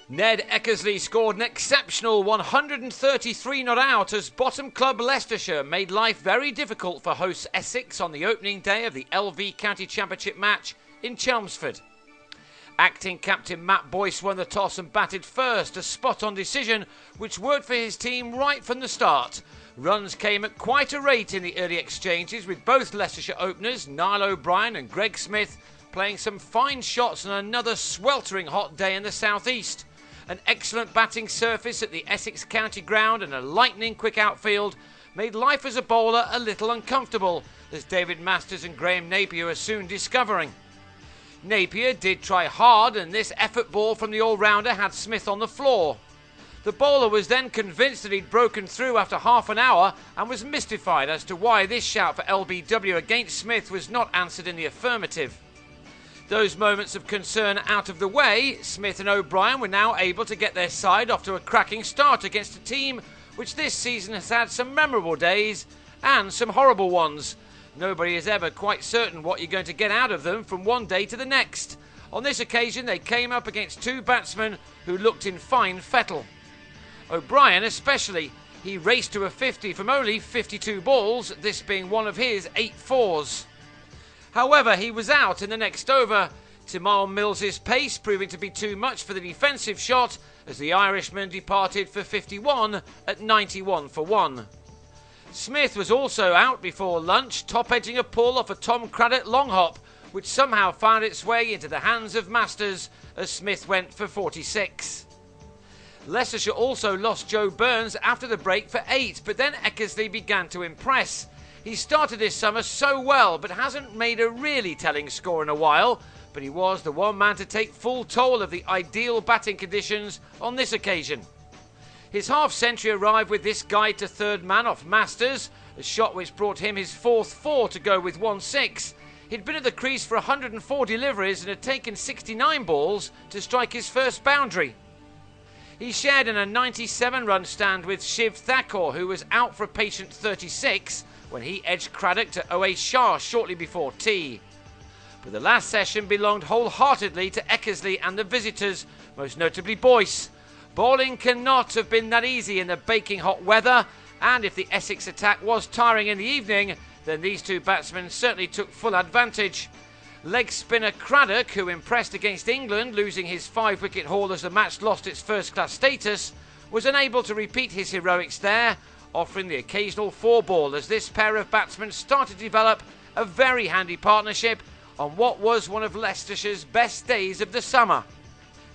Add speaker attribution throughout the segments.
Speaker 1: Ned Eckersley scored an exceptional 133 not out as bottom club Leicestershire made life very difficult for hosts Essex on the opening day of the LV County Championship match in Chelmsford. Acting captain Matt Boyce won the toss and batted first, a spot-on decision which worked for his team right from the start. Runs came at quite a rate in the early exchanges, with both Leicestershire openers, Niall O'Brien and Greg Smith, playing some fine shots on another sweltering hot day in the southeast. An excellent batting surface at the Essex County ground and a lightning-quick outfield made life as a bowler a little uncomfortable, as David Masters and Graham Napier are soon discovering. Napier did try hard, and this effort ball from the all-rounder had Smith on the floor. The bowler was then convinced that he'd broken through after half an hour and was mystified as to why this shout for LBW against Smith was not answered in the affirmative. Those moments of concern out of the way, Smith and O'Brien were now able to get their side off to a cracking start against a team which this season has had some memorable days and some horrible ones. Nobody is ever quite certain what you're going to get out of them from one day to the next. On this occasion they came up against two batsmen who looked in fine fettle. O'Brien especially, he raced to a 50 from only 52 balls, this being one of his 8 fours. However, he was out in the next over, Tymal Mills's pace proving to be too much for the defensive shot as the Irishman departed for 51 at 91 for 1. Smith was also out before lunch, top-edging a pull off a Tom Craddock long hop, which somehow found its way into the hands of Masters as Smith went for 46. Leicestershire also lost Joe Burns after the break for 8, but then Eckersley began to impress. He started this summer so well, but hasn't made a really telling score in a while, but he was the one man to take full toll of the ideal batting conditions on this occasion. His half-century arrived with this guide to third man off Masters, a shot which brought him his 4th 4 to go with 1-6. He'd been at the crease for 104 deliveries and had taken 69 balls to strike his first boundary. He shared in a 97-run stand with Shiv Thakur, who was out for a patient 36 when he edged Craddock to OA Shah shortly before tea. But the last session belonged wholeheartedly to Eckersley and the visitors, most notably Boyce. Bowling cannot have been that easy in the baking hot weather, and if the Essex attack was tiring in the evening, then these two batsmen certainly took full advantage. Leg spinner Craddock, who impressed against England, losing his 5-wicket haul as the match lost its first-class status, was unable to repeat his heroics there, offering the occasional 4-ball as this pair of batsmen started to develop a very handy partnership on what was one of Leicestershire's best days of the summer.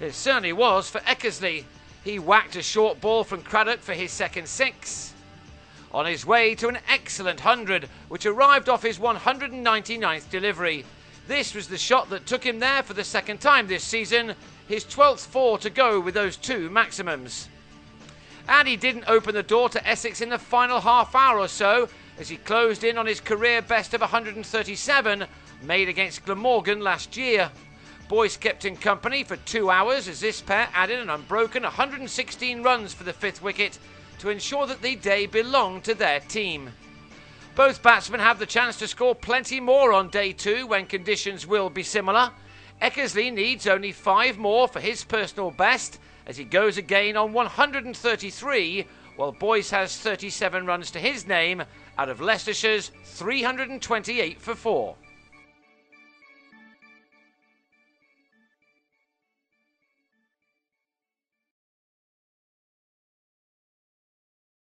Speaker 1: It certainly was for Eckersley. He whacked a short ball from Craddock for his second 6. On his way to an excellent 100, which arrived off his 199th delivery. This was the shot that took him there for the second time this season, his 12th 4 to go with those 2 maximums. And he didn't open the door to Essex in the final half hour or so, as he closed in on his career best of 137, made against Glamorgan last year. Boyce kept him company for 2 hours as this pair added an unbroken 116 runs for the 5th wicket to ensure that the day belonged to their team. Both batsmen have the chance to score plenty more on day 2 when conditions will be similar. Eckersley needs only 5 more for his personal best as he goes again on 133, while Boyce has 37 runs to his name out of Leicestershire's 328 for 4.